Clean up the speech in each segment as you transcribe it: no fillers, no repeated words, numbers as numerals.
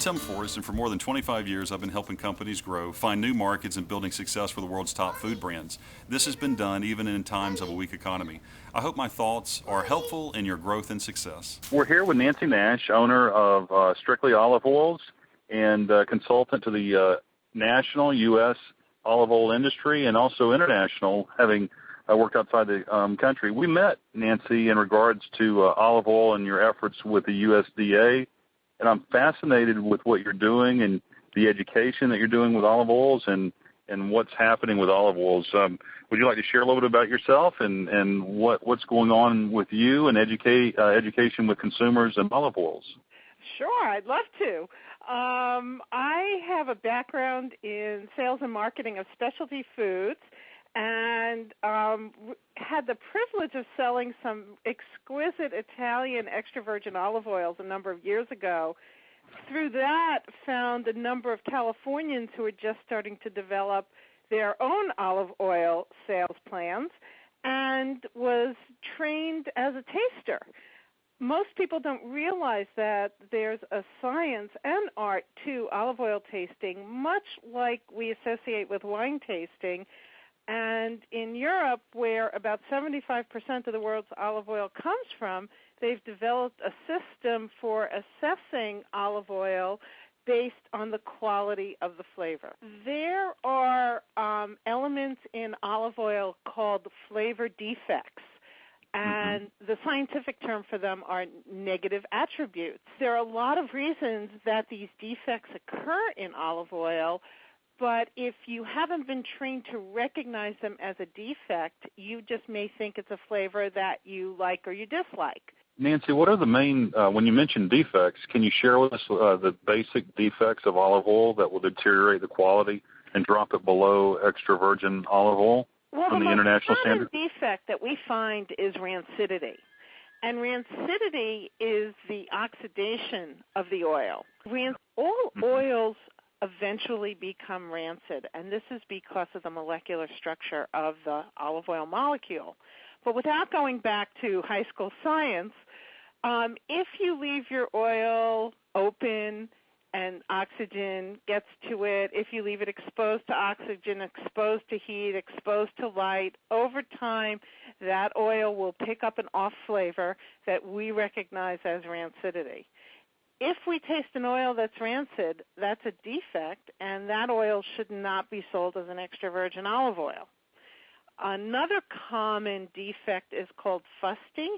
Tim Forrest, and for more than 25 years, I've been helping companies grow, find new markets, and building success for the world's top food brands. This has been done even in times of a weak economy. I hope my thoughts are helpful in your growth and success. We're here with Nancy Nash, owner of Strictly Olive Oils and consultant to the national U.S. olive oil industry and also international, having worked outside the country. We met Nancy in regards to olive oil and your efforts with the USDA, and I'm fascinated with what you're doing and the education that you're doing with olive oils and what's happening with olive oils. Would you like to share a little bit about yourself and what's going on with you and education with consumers and olive oils? Sure, I'd love to. I have a background in sales and marketing of specialty foods, and had the privilege of selling some exquisite Italian extra virgin olive oils a number of years ago. Through that, found a number of Californians who were just starting to develop their own olive oil sales plans, and was trained as a taster. Most people don't realize that there's a science and art to olive oil tasting, much like we associate with wine tasting. And in Europe, where about 75% of the world's olive oil comes from, they've developed a system for assessing olive oil based on the quality of the flavor. There are elements in olive oil called flavor defects, and the scientific term for them are negative attributes. There are a lot of reasons that these defects occur in olive oil, but if you haven't been trained to recognize them as a defect, you just may think it's a flavor that you like or you dislike. Nancy, what are the main, when you mention defects, can you share with us the basic defects of olive oil that will deteriorate the quality and drop it below extra virgin olive oil from the international standard? The most common defect that we find is rancidity. And rancidity is the oxidation of the oil. All oils eventually become rancid, and this is because of the molecular structure of the olive oil molecule. But without going back to high school science, if you leave your oil open and oxygen gets to it, if you leave it exposed to oxygen, exposed to heat, exposed to light, over time that oil will pick up an off flavor that we recognize as rancidity. If we taste an oil that's rancid, that's a defect, and that oil should not be sold as an extra virgin olive oil. Another common defect is called fusty,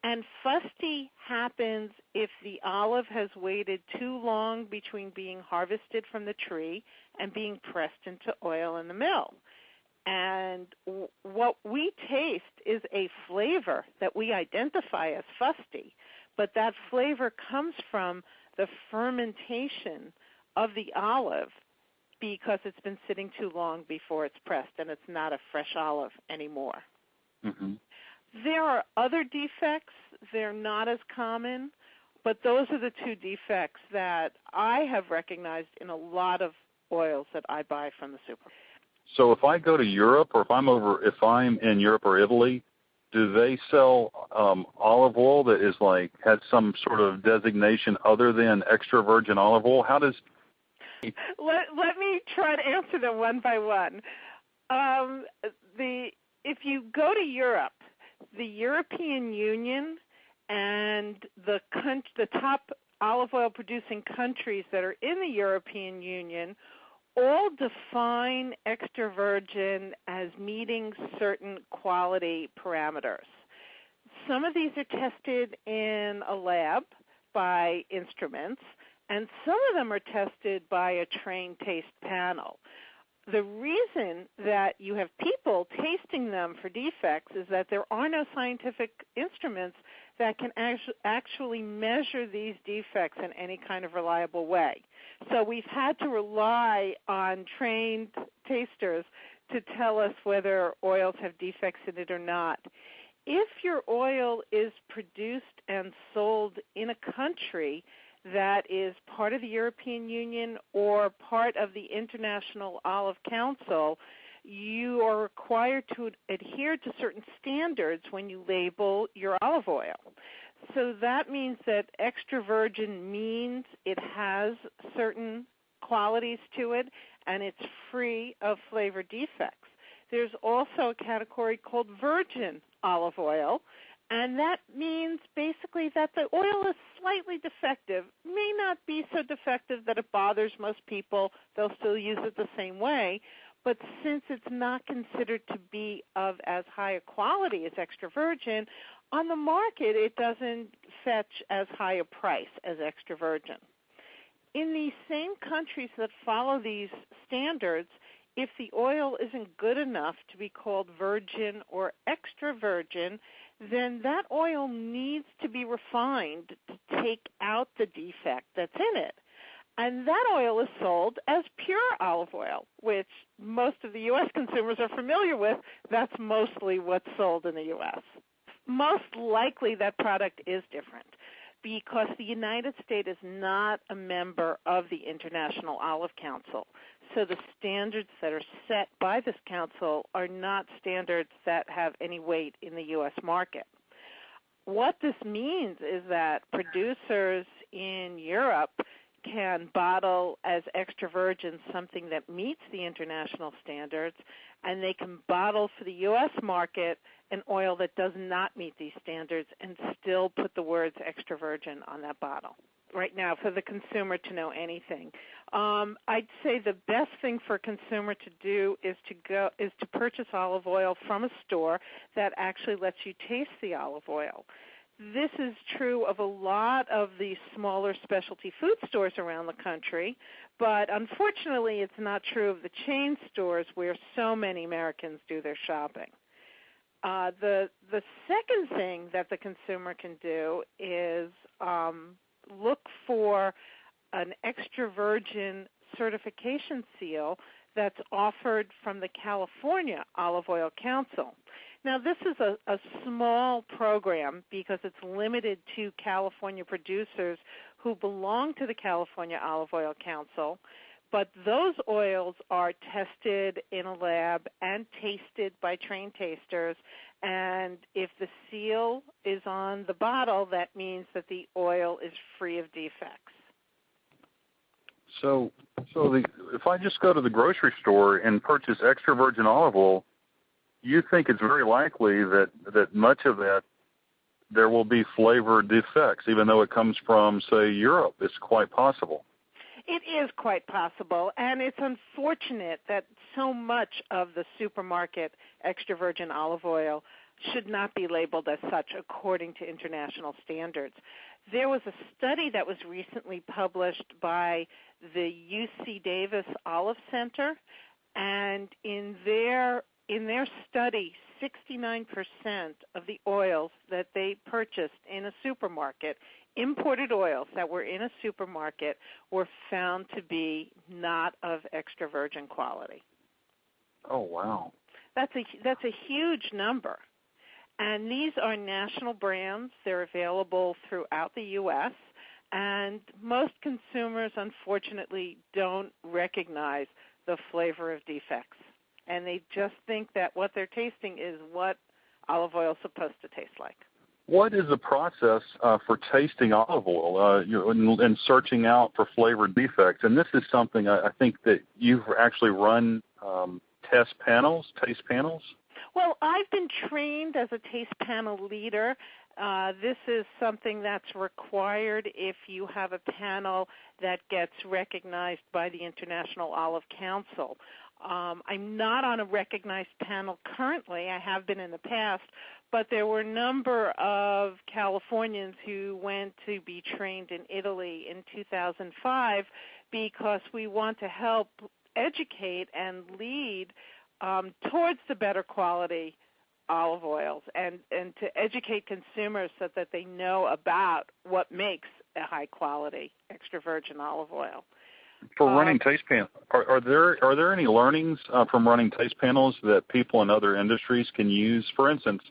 and fusty happens if the olive has waited too long between being harvested from the tree and being pressed into oil in the mill. And what we taste is a flavor that we identify as fusty, but that flavor comes from the fermentation of the olive because it's been sitting too long before it's pressed, and it's not a fresh olive anymore. Mm-hmm. There are other defects. They're not as common, but those are the two defects that I have recognized in a lot of oils that I buy from the super. So if I go to Europe, or if I'm in Europe or Italy, do they sell olive oil that is has some sort of designation other than extra virgin olive oil? How does Let me try to answer them one by one. If you go to Europe, the European Union and the top olive oil producing countries that are in the European Union all define extra virgin as meeting certain quality parameters. Some of these are tested in a lab by instruments, and some of them are tested by a trained taste panel. The reason that you have people tasting them for defects is that there are no scientific instruments that can actually measure these defects in any kind of reliable way. So we've had to rely on trained tasters to tell us whether oils have defects in it or not. If your oil is produced and sold in a country that is part of the European Union or part of the International Olive Council, you are required to adhere to certain standards when you label your olive oil. So that means that extra virgin means it has certain qualities to it, and it's free of flavor defects. There's also a category called virgin olive oil, and that means basically that the oil is slightly defective. May not be so defective that it bothers most people. They'll still use it the same way. But since it's not considered to be of as high a quality as extra virgin, on the market it doesn't fetch as high a price as extra virgin. In these same countries that follow these standards, if the oil isn't good enough to be called virgin or extra virgin, then that oil needs to be refined to take out the defect that's in it. And that oil is sold as pure olive oil, which most of the U.S. consumers are familiar with. That's mostly what's sold in the U.S. Most likely that product is different because the United States is not a member of the International Olive Council. So the standards that are set by this council are not standards that have any weight in the U.S. market. What this means is that producers in Europe can bottle as extra virgin something that meets the international standards, and they can bottle for the U.S. market an oil that does not meet these standards and still put the words extra virgin on that bottle. Right now, for the consumer to know anything, I'd say the best thing for a consumer to do is to purchase olive oil from a store that actually lets you taste the olive oil. This is true of a lot of the smaller specialty food stores around the country, but unfortunately it's not true of the chain stores where so many Americans do their shopping. The second thing that the consumer can do is look for an extra virgin certification seal that's offered from the California Olive Oil Council. Now, this is a small program because it's limited to California producers who belong to the California Olive Oil Council, but those oils are tested in a lab and tasted by trained tasters, and if the seal is on the bottle, that means that the oil is free of defects. So if I just go to the grocery store and purchase extra virgin olive oil, you think it's very likely that much of that there will be flavor defects, even though it comes from, say, Europe. It's quite possible. It is quite possible, and it's unfortunate that so much of the supermarket extra virgin olive oil should not be labeled as such according to international standards. There was a study that was recently published by the UCDAVIS Olive Center, and in their study, 69% of the oils that they purchased in a supermarket, imported oils that were in a supermarket, were found to be not of extra virgin quality. Oh, wow. That's a huge number. And these are national brands. They're available throughout the U.S., and most consumers, unfortunately, don't recognize the flavor of defects. And they just think that what they're tasting is what olive oil is supposed to taste like. What is the process for tasting olive oil and searching out for flavor defects? And this is something I think that you've actually run taste panels. Well, I've been trained as a taste panel leader. This is something that's required if you have a panel that gets recognized by the International Olive Council. I'm not on a recognized panel currently. I have been in the past, but there were a number of Californians who went to be trained in Italy in 2005 because we want to help educate and lead towards the better quality olive oils and to educate consumers so that they know about what makes a high-quality extra virgin olive oil. For running taste panels, are there any learnings from running taste panels that people in other industries can use? For instance,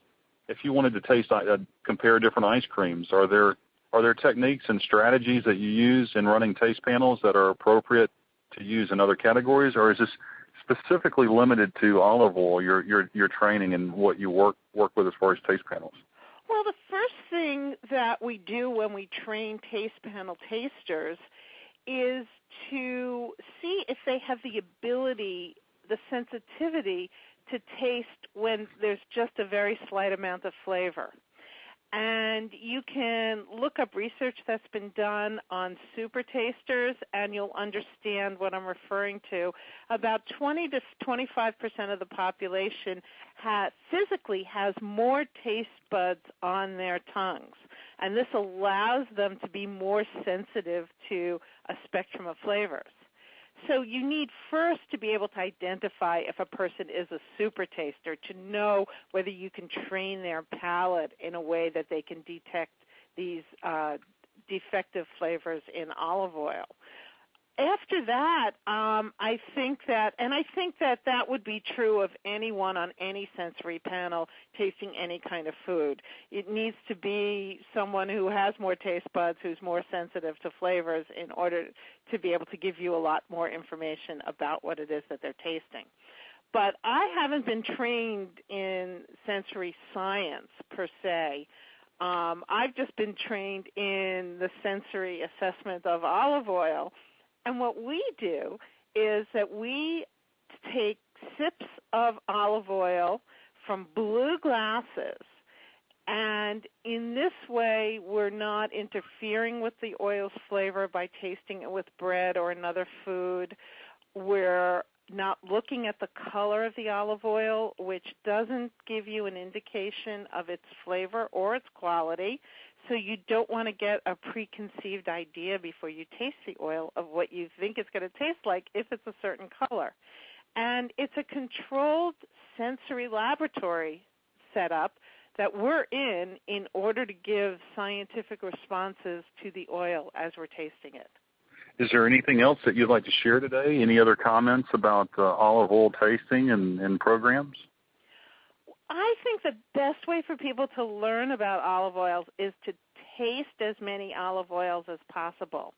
if you wanted to compare different ice creams, are there techniques and strategies that you use in running taste panels that are appropriate to use in other categories, or is this specifically limited to olive oil, your training and what you work with as far as taste panels? Well, the first thing that we do when we train taste panel tasters is to see if they have the ability, the sensitivity to taste when there's just a very slight amount of flavor. And you can look up research that's been done on super tasters, and you'll understand what I'm referring to. About 20 to 25% of the population physically has more taste buds on their tongues, and this allows them to be more sensitive to a spectrum of flavors. So you need first to be able to identify if a person is a super taster, to know whether you can train their palate in a way that they can detect these defective flavors in olive oil. After that, I think that would be true of anyone on any sensory panel tasting any kind of food. It needs to be someone who has more taste buds, who's more sensitive to flavors, in order to be able to give you a lot more information about what it is that they're tasting. But I haven't been trained in sensory science per se. I've just been trained in the sensory assessment of olive oil. And what we do is that we take sips of olive oil from blue glasses, and in this way we're not interfering with the oil's flavor by tasting it with bread or another food. We're not looking at the color of the olive oil, which doesn't give you an indication of its flavor or its quality. So you don't want to get a preconceived idea before you taste the oil of what you think it's going to taste like if it's a certain color. And it's a controlled sensory laboratory setup that we're in order to give scientific responses to the oil as we're tasting it. Is there anything else that you'd like to share today? Any other comments about olive oil tasting and programs? I think the best way for people to learn about olive oils is to taste as many olive oils as possible.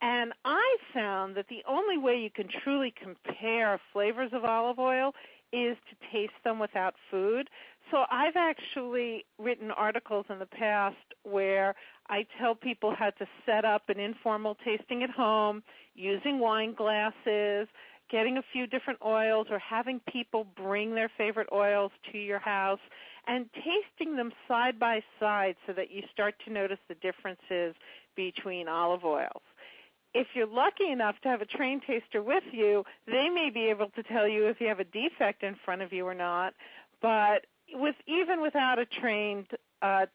And I found that the only way you can truly compare flavors of olive oil is to taste them without food. So I've actually written articles in the past where I tell people how to set up an informal tasting at home using wine glasses, getting a few different oils, or having people bring their favorite oils to your house and tasting them side by side so that you start to notice the differences between olive oils. If you're lucky enough to have a trained taster with you, they may be able to tell you if you have a defect in front of you or not, but even without a trained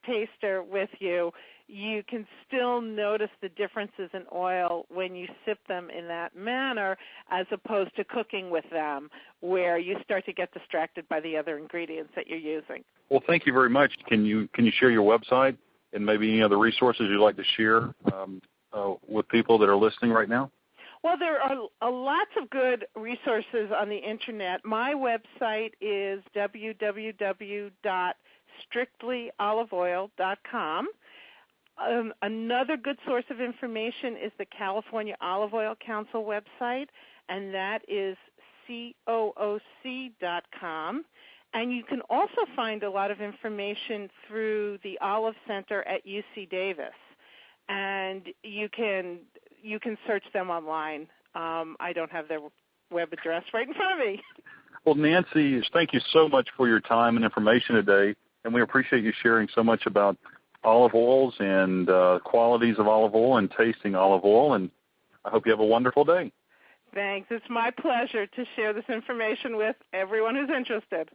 taster with you, you can still notice the differences in oil when you sip them in that manner, as opposed to cooking with them, where you start to get distracted by the other ingredients that you're using. Well, thank you very much. Can you share your website and maybe any other resources you'd like to share with people that are listening right now? Well, there are lots of good resources on the Internet. My website is www.strictlyoliveoil.com. Another good source of information is the California Olive Oil Council website, and that is COOC.com. And you can also find a lot of information through the Olive Center at UCDAVIS, and you can search them online. I don't have their web address right in front of me. Well, Nancy, thank you so much for your time and information today, and we appreciate you sharing so much about olive oils and qualities of olive oil and tasting olive oil, and I hope you have a wonderful day. Thanks. It's my pleasure to share this information with everyone who's interested.